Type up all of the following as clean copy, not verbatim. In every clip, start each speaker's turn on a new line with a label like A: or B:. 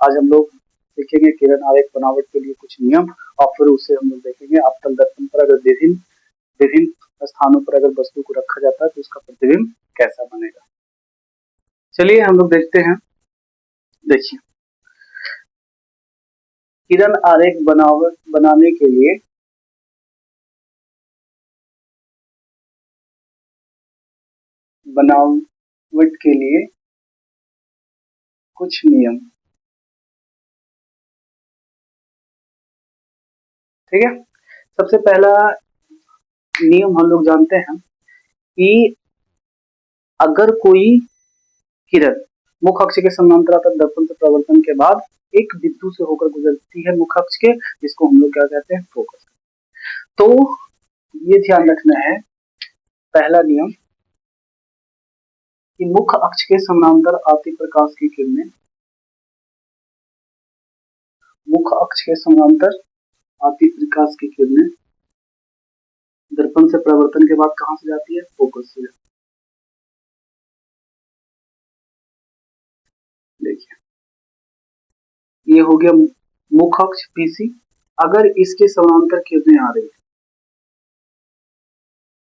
A: आज हम लोग देखेंगे किरण आरेख बनावट के लिए कुछ नियम, और फिर उसे हम लोग देखेंगे अवतल दर्पण पर अगर विभिन्न विभिन्न स्थानों पर अगर वस्तु को रखा जाता है तो उसका प्रतिबिंब कैसा बनेगा। चलिए हम लोग देखते हैं। देखिए, किरण आरेख बनावट बनाने के लिए कुछ नियम, ठीक है। सबसे पहला नियम हम लोग जानते हैं कि अगर कोई किरण मुख्य अक्ष के समानांतर अर्थात दर्पण से परावर्तन के बाद एक बिंदु से होकर गुजरती है मुख्य अक्ष के, जिसको हम लोग क्या कहते हैं, फोकस। तो ये ध्यान रखना है, पहला नियम, कि मुख्य अक्ष के समानांतर आती प्रकाश की किरणें, मुख्य अक्ष के समानांतर आती प्रकाश की किरणें दर्पण से परावर्तन के बाद कहां से जाती है, फोकस से। देखिए, ये हो गया मुख्य अक्ष पीसी। अगर इसके समानांतर किरणें आ रही है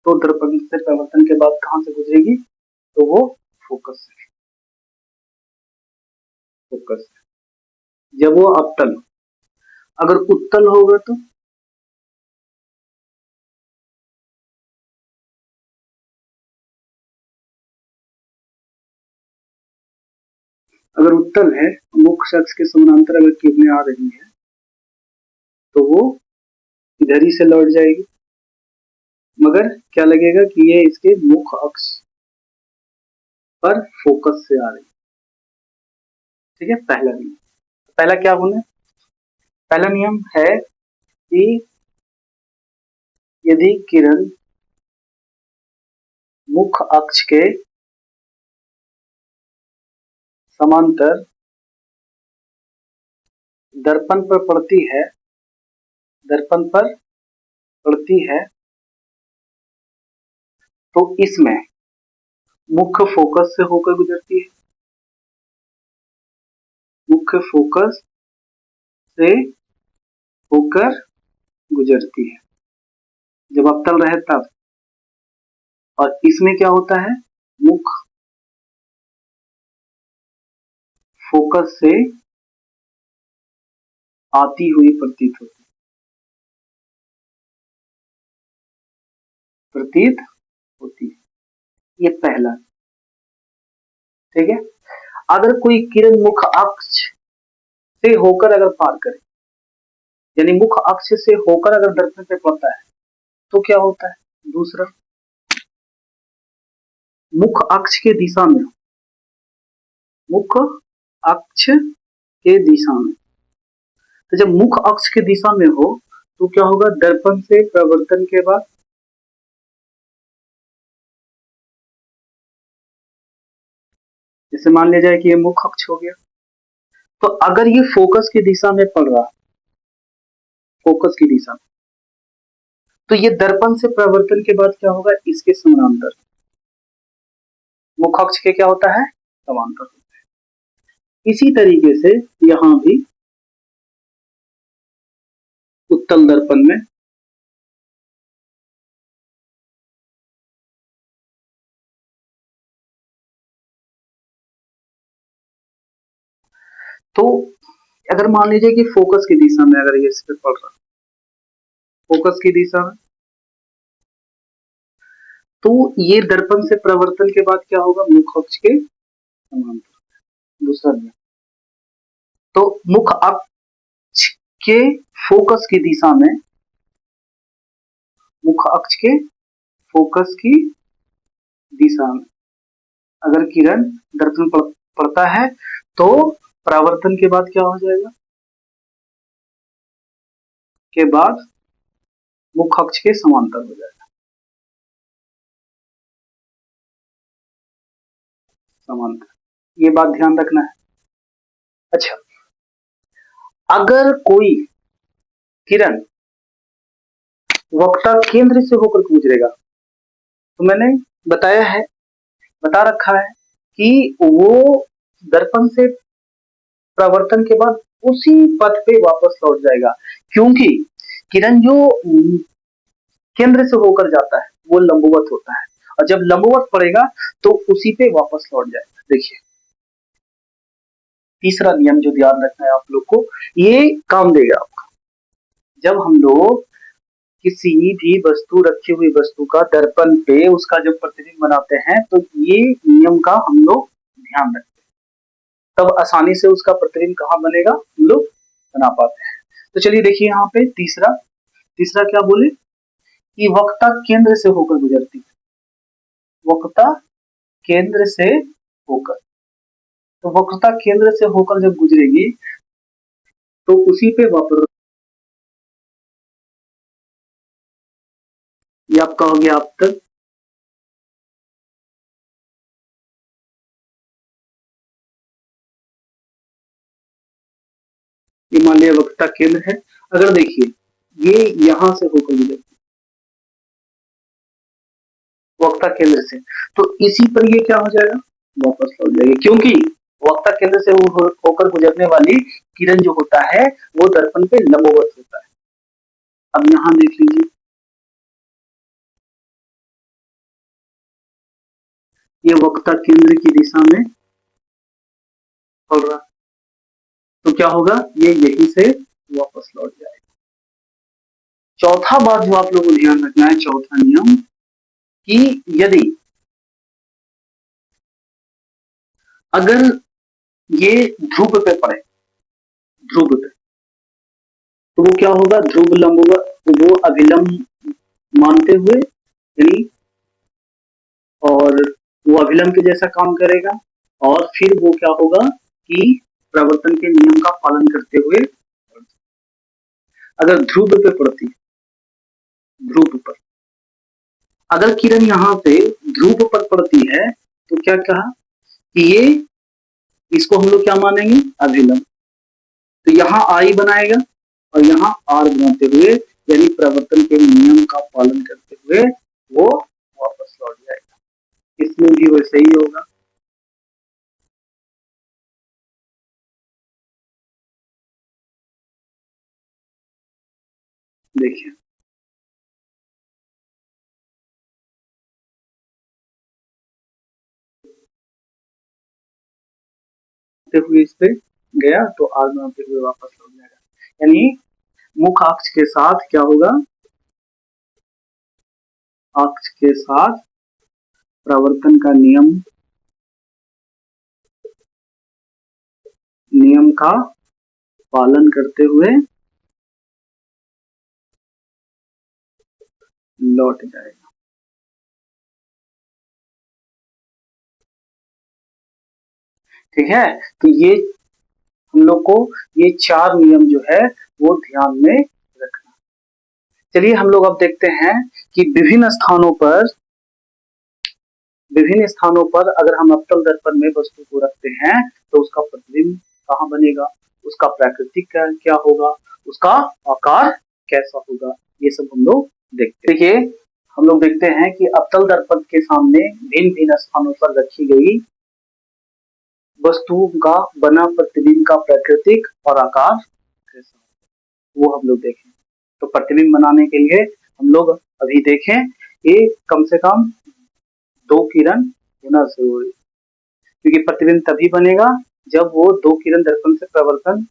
A: तो दर्पण से परावर्तन के बाद कहां से गुजरेगी, तो वो फोकस से। फोकस से जब वो अवतल, अगर उत्तल होगा तो अगर उत्तल है, मुख्य अक्ष के समानांतर अगर किरणें आ रही है तो वो इधर ही से लौट जाएगी, मगर क्या लगेगा कि ये इसके मुख्य अक्ष पर फोकस से आ रही है। ठीक है, पहला नियम। पहला क्या होना, पहला नियम है कि यदि किरण मुख्य अक्ष के समांतर दर्पण पर पड़ती है, दर्पण पर पड़ती है, तो इसमें मुख्य फोकस से होकर गुजरती है, मुख्य फोकस से होकर गुजरती है जब अवतल रहे तब। और इसमें क्या होता है, मुख्य फोकस से आती हुई प्रतीत होती है। ये पहला, ठीक है। अगर कोई किरण मुख्य अक्ष से होकर अगर पार करे, यानी मुख्य अक्ष से होकर अगर दर्पण पे पड़ता है तो क्या होता है, दूसरा, मुख्य अक्ष के दिशा में, मुख्य अक्ष के दिशा में, तो जब मुख्य अक्ष के दिशा में हो तो क्या होगा, दर्पण से परावर्तन के बाद जैसे मान लिया जाए कि ये मुख्य अक्ष हो गया, तो अगर ये फोकस की दिशा में पड़ रहा, फोकस की दिशा, तो ये दर्पण से परावर्तन के बाद क्या होगा, इसके समानांतर, मुख्य अक्ष के क्या होता है, समांतर होता है। इसी तरीके से यहां भी उत्तल दर्पण में तो अगर मान लीजिए कि फोकस की दिशा में अगर ये इस पे पड़ रहा, फोकस की दिशा में, तो ये दर्पण से परावर्तन के बाद क्या होगा, मुख्य अक्ष के समांतर। दूसरा नियम, तो मुख्य अक्ष के फोकस की दिशा में, मुख्य अक्ष के फोकस की दिशा में अगर किरण दर्पण पड़ता है तो परावर्तन के बाद क्या हो जाएगा, के बाद मुख्य अक्ष के समांतर हो जाएगा, समांतर। ये बात ध्यान रखना है। अच्छा, अगर कोई किरण वक्ता केंद्र से होकर गुजरेगा, तो मैंने बताया है, बता रखा है कि वो दर्पण से प्रवर्तन के बाद उसी पथ पे वापस लौट जाएगा, क्योंकि किरण जो केंद्र से होकर जाता है वो लंबवत होता है, और जब लंबवत पड़ेगा तो उसी पे वापस लौट जाएगा। देखिए तीसरा नियम जो ध्यान रखना है आप लोग को, ये काम देगा आपका। जब हम लोग किसी भी वस्तु, रखी हुई वस्तु का दर्पण पे उसका जब प्रतिबिंब बनाते हैं तो ये नियम का हम लोग ध्यान रखते हैं, तब आसानी से उसका प्रतिबिंब कहाँ बनेगा हम लोग बना पाते हैं। तो चलिए देखिए यहाँ पे तीसरा तीसरा क्या बोले कि वक्रता केंद्र से होकर गुजरती है। वक्रता केंद्र से होकर, तो वक्रता केंद्र से होकर जब गुजरेगी तो उसी पे वापस, ये आपका हो गया अब तक। ये मान लिया वक्रता केंद्र है। अगर देखिए ये यहां से होकर गुजरती वक्ता केंद्र से, तो इसी पर ये क्या हो जाएगा वापस लौट जाएगी, क्योंकि वक्ता केंद्र से होकर गुजरने वाली किरण जो होता है वो दर्पण पे लंबवत होता है। अब यहां देख लीजिए ये वक्ता केंद्र की दिशा में बढ़ रहा, तो क्या होगा ये यहीं से वापस लौट जाएगा। चौथा बात जो आप लोगों को ध्यान रखना है, चौथा नियम, कि यदि अगर ये ध्रुव पे पड़े, ध्रुव पे, तो वो क्या होगा ध्रुव लंबवत, तो वो अभिलंब मानते हुए यानी, और वो अभिलंब के जैसा काम करेगा, और फिर वो क्या होगा कि प्रवर्तन के नियम का पालन करते हुए, अगर ध्रुव पे पड़ती है, ध्रुव पर अगर किरण यहाँ पे ध्रुव पर पड़ती है तो क्या कहा कि ये, इसको हम लोग क्या मानेंगे अभिलंब, तो यहाँ आई बनाएगा और यहाँ आर बनाते हुए यानी प्रवर्तन के नियम का पालन करते हुए वो वापस लौट जाएगा। इसमें भी वैसे ही होगा। देखिए हुए इस पे गया तो आर बनाते हुए वापस लौट जाएगा, यानी मुख्य अक्ष के साथ क्या होगा, अक्ष के साथ प्रवर्तन का नियम, नियम का पालन करते हुए लौट जाएगा। ठीक है, तो ये हम लोग को ये चार नियम जो है वो ध्यान में रखना। चलिए हम लोग अब देखते हैं कि विभिन्न स्थानों पर अगर हम अवतल दर्पण में वस्तु को रखते हैं तो उसका प्रतिबिंब कहाँ बनेगा, उसका प्राकृतिक क्या होगा, उसका आकार कैसा होगा, ये सब हम लोग देखते हैं। देखिए हम लोग देखते हैं कि अवतल दर्पण के सामने भिन्न भिन्न स्थानों पर रखी गई वस्तुओं का बना प्रतिबिंब का प्राकृतिक और आकार कैसा, वो हम लोग देखें। तो प्रतिबिंब बनाने के लिए हम लोग अभी देखें ये कम से कम दो किरण होना जरूरी, क्योंकि प्रतिबिंब तभी बनेगा जब वो दो किरण दर्पण से प्रवर्तन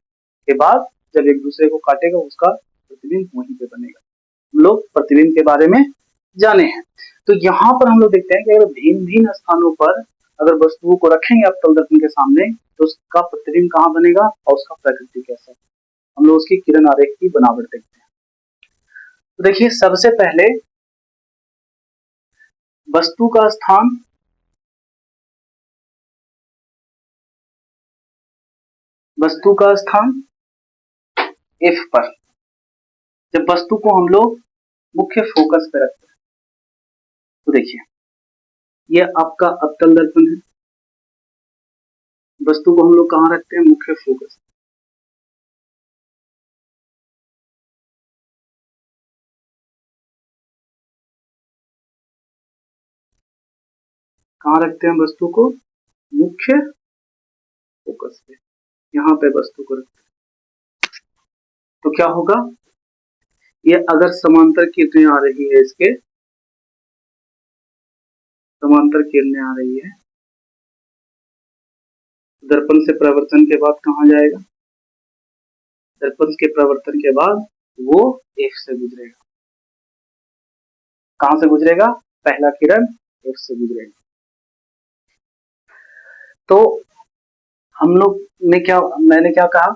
A: के बाद जब एक दूसरे को काटेगा उसका प्रतिबिंब वहीं पे बनेगा। हम लोग प्रतिबिंब के बारे में जाने हैं। तो यहाँ पर हम लोग देखते हैं कि अगर भिन्न भिन्न स्थानों पर अगर वस्तुओं को रखेंगे अवतल दर्पण के सामने तो उसका प्रतिबिंब कहाँ बनेगा और उसका प्रकृति कैसा, हम लोग उसकी किरण आरेख की बनावट देखते हैं। तो देखिए सबसे पहले वस्तु का स्थान, वस्तु का स्थान एफ पर, जब वस्तु को हम लोग मुख्य फोकस पे रखते हैं तो देखिए ये आपका अवतल दर्पण है, वस्तु को हम लोग कहाँ रखते हैं मुख्य फोकस, कहाँ रखते हैं वस्तु को मुख्य फोकस पे। यहाँ पे वस्तु को रखते हैं, तो क्या होगा, ये अगर समांतर किरणें आ रही है, इसके समांतर किरणें आ रही है, दर्पण से परावर्तन के बाद कहाँ जाएगा, दर्पण के परावर्तन के बाद वो एफ से गुजरेगा। कहां से गुजरेगा, पहला किरण एफ से गुजरेगा। तो हम लोग ने क्या, मैंने क्या कहा,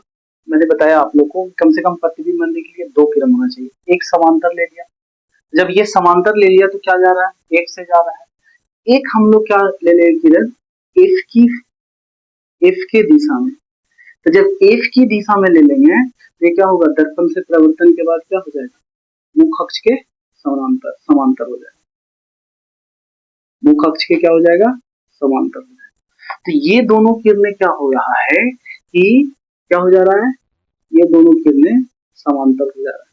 A: मैंने बताया आप लोग को कम से कम प्रतिबिंब बनने के लिए दो किरण होना चाहिए, एक समांतर ले लिया, जब ये समांतर ले लिया तो क्या जा रहा है, एफ से जा रहा है। एक हम लोग क्या ले लेंगे किरण एफ के दिशा में, तो जब एफ की दिशा में ले लेंगे तो ये क्या होगा, दर्पण से परावर्तन के बाद क्या हो जाएगा, मुख अक्ष के समांतर समांतर हो जाएगा, मुख अक्ष के क्या हो जाएगा, समांतर हो जाएगा। तो ये दोनों किरणें क्या हो रहा है कि क्या हो जा रहा है, ये दोनों किरणें समांतर हो जा रहा है।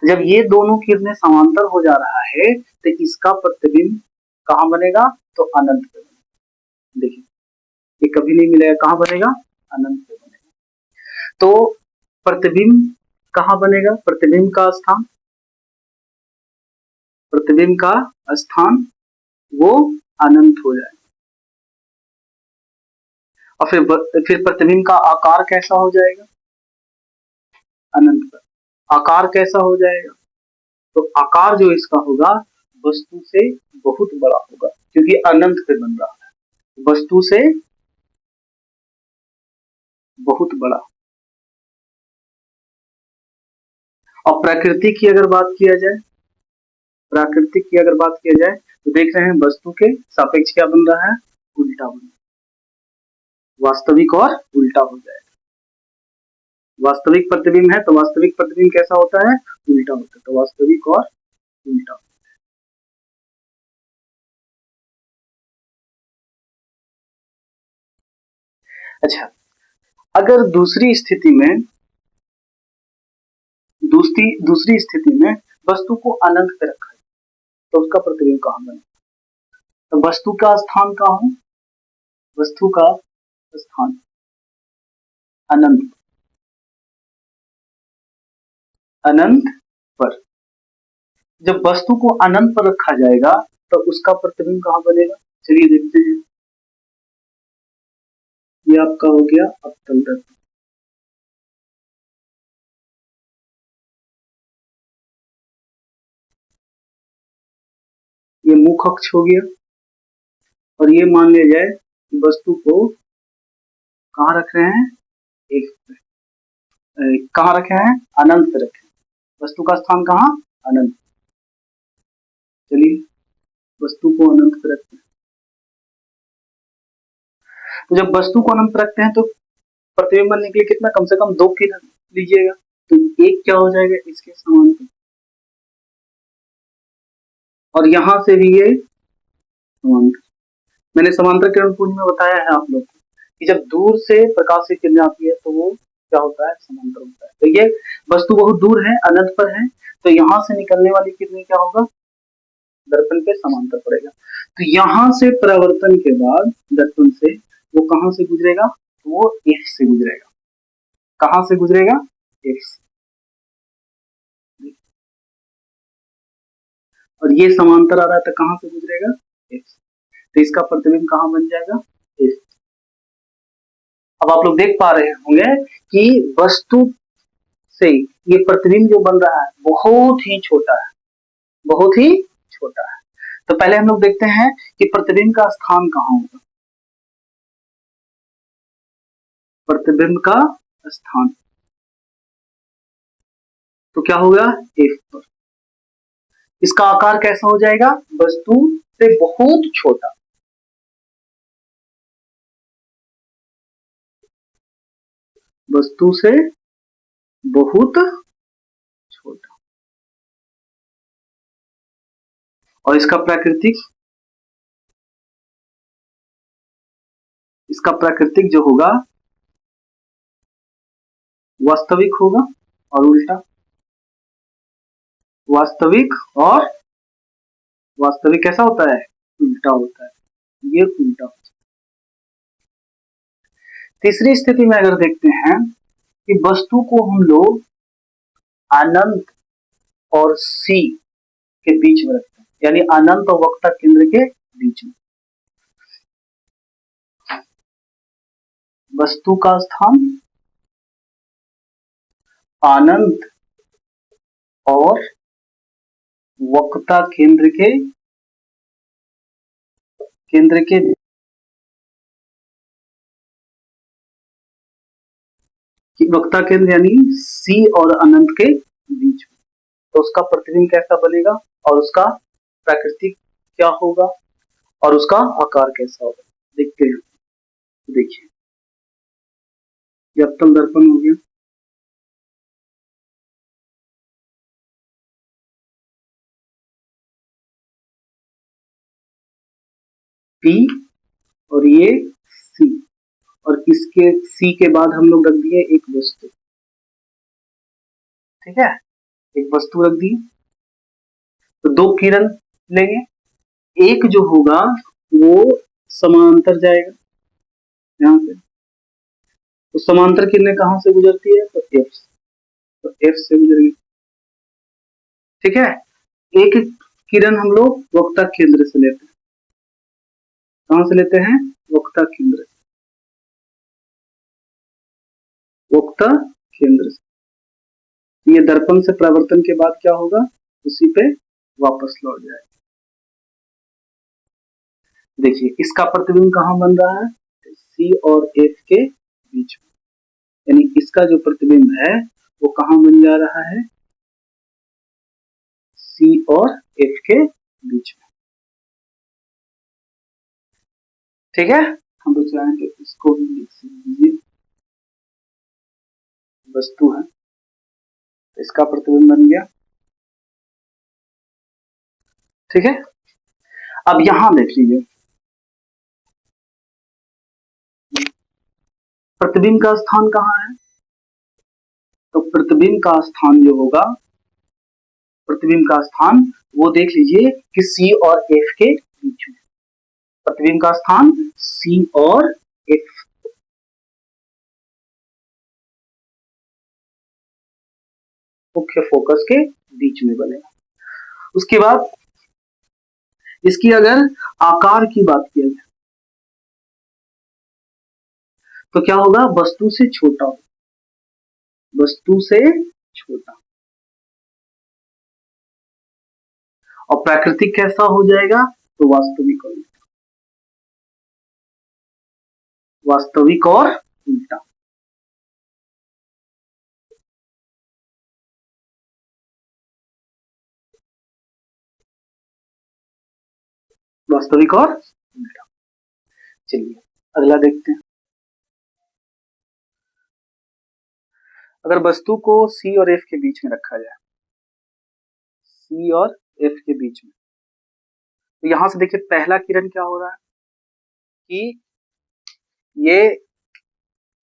A: तो जब ये दोनों किरणें समांतर हो जा रहा है तो इसका प्रतिबिंब कहाँ बनेगा, तो अनंत पे बनेगा। देखिए ये कभी नहीं मिलेगा, कहाँ बनेगा, अनंत पे बनेगा। तो प्रतिबिंब कहाँ बनेगा, प्रतिबिंब का स्थान, प्रतिबिंब का स्थान वो अनंत हो जाएगा। और फिर प्रतिबिंब का आकार कैसा हो जाएगा, अनंत पर आकार कैसा हो जाएगा, तो आकार जो इसका होगा वस्तु से बहुत बड़ा होगा, क्योंकि अनंत पे बन रहा है, वस्तु से बहुत बड़ा। और प्रकृति की अगर बात किया जाए, प्राकृतिक की अगर बात किया जाए तो देख रहे हैं वस्तु के सापेक्ष क्या बन रहा है, उल्टा बन रहा है, वास्तविक और उल्टा हो जाएगा। वास्तविक प्रतिबिंब है तो वास्तविक प्रतिबिंब कैसा होता है, उल्टा होता है, तो वास्तविक और उल्टा। अच्छा, अगर दूसरी स्थिति में वस्तु को अनंत पे रखा है तो उसका प्रतिबिंब कहाँ बने, तो वस्तु का स्थान कहाँ है, वस्तु का स्थान अनंत, अनंत पर। जब वस्तु को अनंत पर रखा जाएगा तो उसका प्रतिबिंब कहाँ बनेगा, चलिए देखते हैं। ये आपका हो गया अवतल दर्पण, ये मुख अक्ष हो गया, और ये मान लिया जाए वस्तु को कहाँ रख रहे हैं, एक कहाँ रखे हैं, अनंत पे रखे, वस्तु का स्थान कहाँ, अनंत। चलिए वस्तु को अनंत पे रखते हैं, तो जब वस्तु को अनंत रखते हैं तो प्रतिबिंब बनने के लिए कितना, कम से कम दो किरण लीजिएगा, तो एक क्या हो जाएगा, इसके समांतर, और यहां से भी ये समांतर। मैंने समांतर किरण पुंज में बताया है आप लोग को कि जब दूर से प्रकाश की किरण आती है तो वो क्या होता है, समांतर होता है। तो ये वस्तु बहुत दूर है, अनंत पर है, तो यहाँ से निकलने वाली किरणें क्या होगा, दर्पण के समांतर पड़ेगा। तो यहाँ से परावर्तन के बाद दर्पण से वो कहाँ से गुजरेगा, तो वो एफ से गुजरेगा। कहाँ से गुजरेगा, एफ से। और ये समांतर आ रहा है तो कहाँ से गुजरेगा, एफ से। तो इसका प्रतिबिंब कहाँ बन जाएगा, एफ। अब आप लोग देख पा रहे होंगे कि वस्तु से ये प्रतिबिंब जो बन रहा है बहुत ही छोटा है, बहुत ही छोटा है। तो पहले हम लोग देखते हैं कि प्रतिबिंब का स्थान कहाँ होगा, प्रतिबिंब का स्थान तो क्या होगा, एफ पर। इसका आकार कैसा हो जाएगा, वस्तु से बहुत छोटा, वस्तु से बहुत छोटा। और इसका प्राकृतिक जो होगा वास्तविक होगा और उल्टा, वास्तविक और वास्तविक कैसा होता है, उल्टा होता है, ये उल्टा होता है। तीसरी स्थिति में अगर देखते हैं कि वस्तु को हम लोग अनंत और सी के बीच में रखते हैं, यानी अनंत और वक्रता केंद्र के बीच में। वस्तु का स्थान अनंत और वक्रता केंद्र के वक्रता केंद्र यानी सी और अनंत के बीच में। तो उसका प्रतिबिंब कैसा बनेगा और उसका प्राकृतिक क्या होगा और उसका आकार कैसा होगा, देखते हैं। देखिए, ये अवतल दर्पण हो गया। पी और ये सी, और इसके सी के बाद हम लोग रख दिए एक वस्तु। ठीक है, एक वस्तु रख दी। तो दो किरण लेंगे, एक जो होगा वो समांतर जाएगा यहाँ से। तो समांतर किरणें कहां से गुजरती है? तो एफ से, तो एफ से गुजरेगी। ठीक है, एक किरण हम लोग वक्रता केंद्र से लेते हैं। कहां से लेते हैं? वक्रता केंद्र, वक्रता केंद्र से। ये दर्पण से परावर्तन के बाद क्या होगा? उसी पे वापस लौट जाएगा। देखिए, इसका प्रतिबिंब कहाँ बन रहा है? सी और एफ के बीच में, यानी इसका जो प्रतिबिंब है वो कहाँ बन जा रहा है? सी और एफ के बीच में। ठीक है, हम लोग चाहें तो इसको भी लिख लीजिए, वस्तु है, इसका प्रतिबिंब बन गया। ठीक है, अब यहां देख लीजिए, प्रतिबिंब का स्थान कहाँ है? तो प्रतिबिंब का स्थान जो होगा, प्रतिबिंब का स्थान वो देख लीजिए कि सी और एफ के बीच में। प्रतिबिंब का स्थान सी और एफ, मुख्य फोकस के बीच में बनेगा। उसके बाद इसकी अगर आकार की बात किया जाए तो क्या होगा? वस्तु से छोटा, वस्तु से छोटा। और प्राकृतिक कैसा हो जाएगा? तो वास्तविक और उल्टा, वास्तविक और उल्टा। वास्तविक और उल्टा। चलिए अगला देखते हैं। अगर वस्तु को सी और एफ के बीच में रखा जाए, सी और एफ के बीच में, तो यहां से देखिए पहला किरण क्या हो रहा है कि ये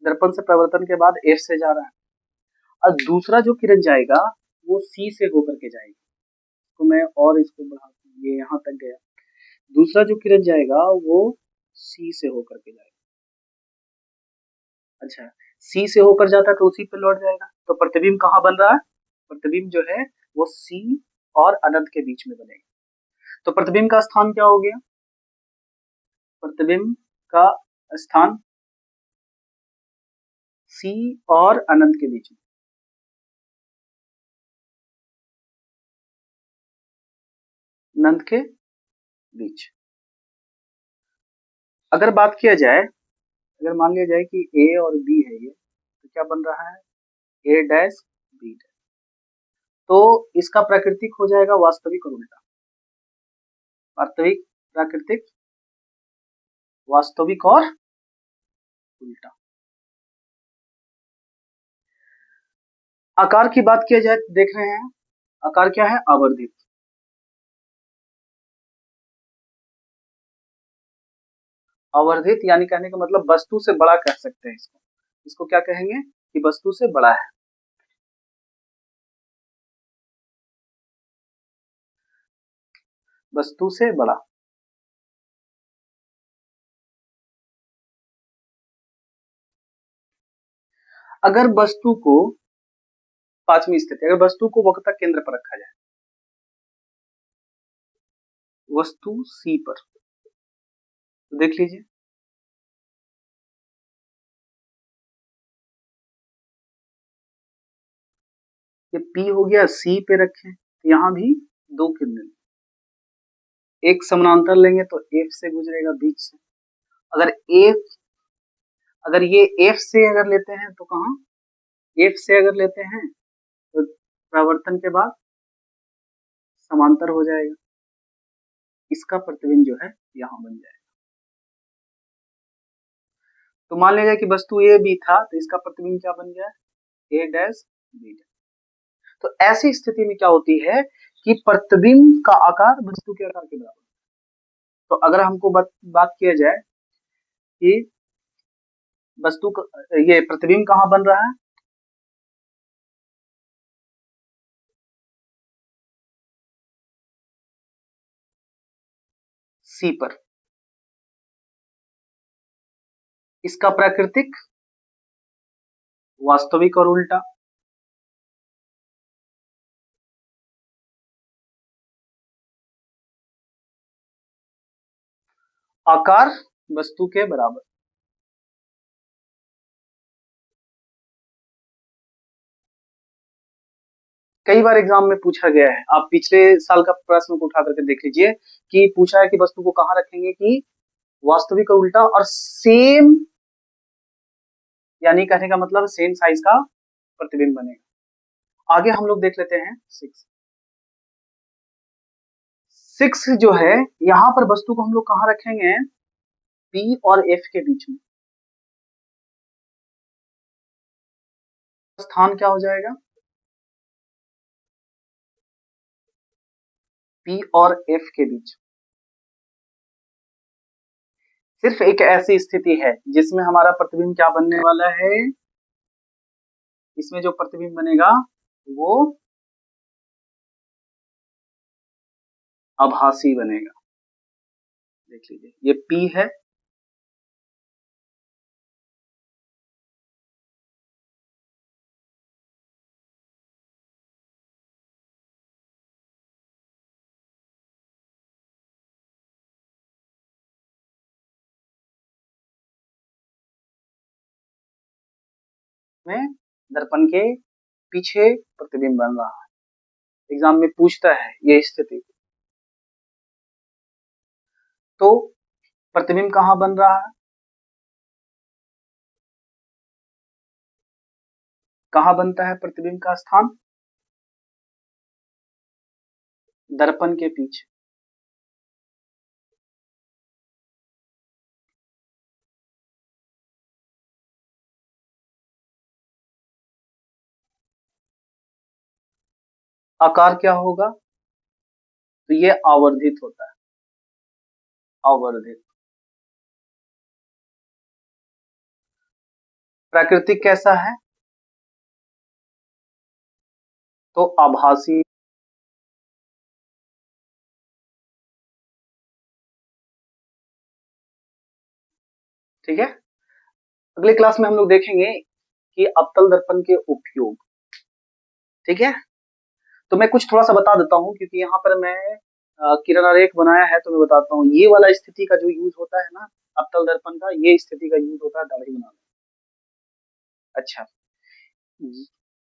A: दर्पण से परावर्तन के बाद एफ से जा रहा है, और दूसरा जो किरण जाएगा वो सी से होकर के जाएगा। तो मैं और इसको बढ़ा दूं, ये यहाँ तक गया। दूसरा जो किरण जाएगा वो सी से होकर के जाएगा। अच्छा, सी से होकर जाता है तो उसी पे लौट जाएगा। तो प्रतिबिंब कहाँ बन रहा है? प्रतिबिंब जो है वो सी और अनंत के बीच में बनेगा। तो प्रतिबिंब का स्थान क्या हो गया? प्रतिबिंब का स्थान सी और अनंत के बीच में, अनंत के बीच। अगर बात किया जाए, अगर मान लिया जाए कि ए और बी है ये, तो क्या बन रहा है? ए डैश बी डैश। तो इसका प्राकृतिक हो जाएगा वास्तविक और उल्टा। वास्तविक, प्राकृतिक, वास्तविक और उल्टा। आकार की बात किया जाए तो देख रहे हैं आकार क्या है? आवर्धित। आवर्धित यानी कहने का मतलब वस्तु से बड़ा कह सकते हैं इसको। इसको क्या कहेंगे? कि वस्तु से बड़ा है। वस्तु से बड़ा। अगर वस्तु को, पांचवी स्थिति, अगर वस्तु को वक्रता केंद्र पर रखा जाए, वस्तु C पर, तो देख लीजिए ये P हो गया, C पे रखें तो यहां भी दो किरणें, एक समानांतर लेंगे तो F से गुजरेगा बीच से। अगर अगर ये F से अगर लेते हैं तो कहां, F से अगर लेते हैं तो परावर्तन के बाद समांतर हो जाएगा, इसका प्रतिबिंब जो है यहां बन जाएगा। तो मान लीजिए कि वस्तु ए बी था तो इसका प्रतिबिंब क्या बन गया, ए डैश बी डैश। तो ऐसी स्थिति में क्या होती है कि प्रतिबिंब का आकार वस्तु के आकार के बराबर। तो अगर हमको बात किया जाए कि वस्तु ये प्रतिबिंब कहां बन रहा है, सी पर, इसका प्राकृतिक, वास्तविक और उल्टा। आकार वस्तु के बराबर। कई बार एग्जाम में पूछा गया है, आप पिछले साल का प्रश्न को उठा करके देख लीजिए कि पूछा है कि वस्तु को कहां रखेंगे कि वास्तविक और उल्टा और सेम, यानी कहने का मतलब सेम साइज का प्रतिबिंब बनेगा। आगे हम लोग देख लेते हैं सिक्स जो है, यहां पर वस्तु को हम लोग कहां रखेंगे, P और F के बीच में। स्थान क्या हो जाएगा, P और F के बीच। सिर्फ एक ऐसी स्थिति है जिसमें हमारा प्रतिबिंब क्या बनने वाला है, इसमें जो प्रतिबिंब बनेगा वो आभासी बनेगा। देख लीजिए ये P है, में दर्पण के पीछे प्रतिबिंब बन रहा है। एग्जाम में पूछता है ये स्थिति, तो प्रतिबिंब कहां बन रहा है, कहां बनता है प्रतिबिंब का स्थान, दर्पण के पीछे। आकार क्या होगा, तो ये आवर्धित होता है, आवर्धित। प्राकृतिक कैसा है, तो आभासी। ठीक है, अगले क्लास में हम लोग देखेंगे कि अवतल दर्पण के उपयोग। ठीक है, तो मैं कुछ थोड़ा सा बता देता हूँ क्योंकि यहाँ पर मैं किरण आरेख बनाया है, तो मैं बताता हूँ ये वाला स्थिति का जो यूज होता है ना अवतल दर्पण का, ये स्थिति का यूज होता है दाढ़ी बनाने। अच्छा,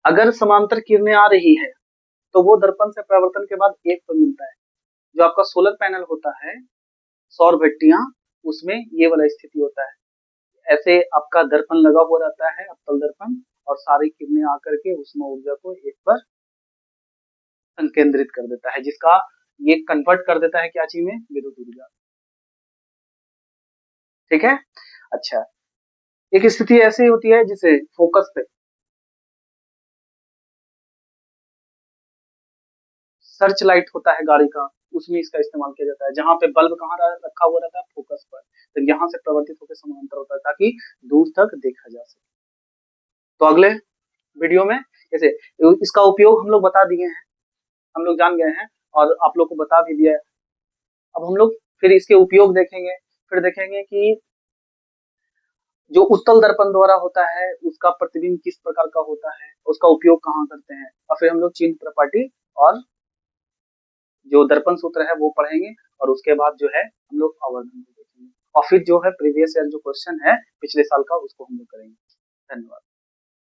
A: अगर समांतर किरणें आ रही है तो वो दर्पण से परावर्तन के बाद एक पर मिलता है। जो आपका सोलर पैनल होता है, सौर भट्टियां, उसमें ये वाला स्थिति होता है। ऐसे आपका दर्पण लगा हुआ रहता है, अवतल दर्पण, और सारी किरणें आकर के उसमें ऊर्जा को एक पर संकेंद्रित कर देता है, जिसका ये कन्वर्ट कर देता है क्या चीज में, विद्युत ऊर्जा। ठीक है, अच्छा, एक स्थिति ऐसी होती है जिसे फोकस पे सर्च लाइट होता है गाड़ी का, उसमें इसका इस्तेमाल किया जाता है, जहां पे बल्ब कहाँ रखा हुआ रहता है, फोकस पर, तो यहाँ से प्रवर्तित होकर समानांतर होता है ताकि दूर तक देखा जा सके। तो अगले वीडियो में जैसे इसका उपयोग हम लोग बता दिए हैं, हम लोग जान गए हैं और आप लोग को बता भी दिया है। अब हम लोग फिर इसके उपयोग देखेंगे, फिर देखेंगे कि जो उत्तल दर्पण द्वारा होता है उसका प्रतिबिंब किस प्रकार का होता है, उसका उपयोग कहाँ करते हैं, और फिर हम लोग चिन्ह प्रपाटी और जो दर्पण सूत्र है वो पढ़ेंगे, और उसके बाद जो है हम लोग आवर्धन को देखेंगे, और फिर जो है प्रीवियस ईयर जो क्वेश्चन है पिछले साल का उसको हम लोग करेंगे। धन्यवाद।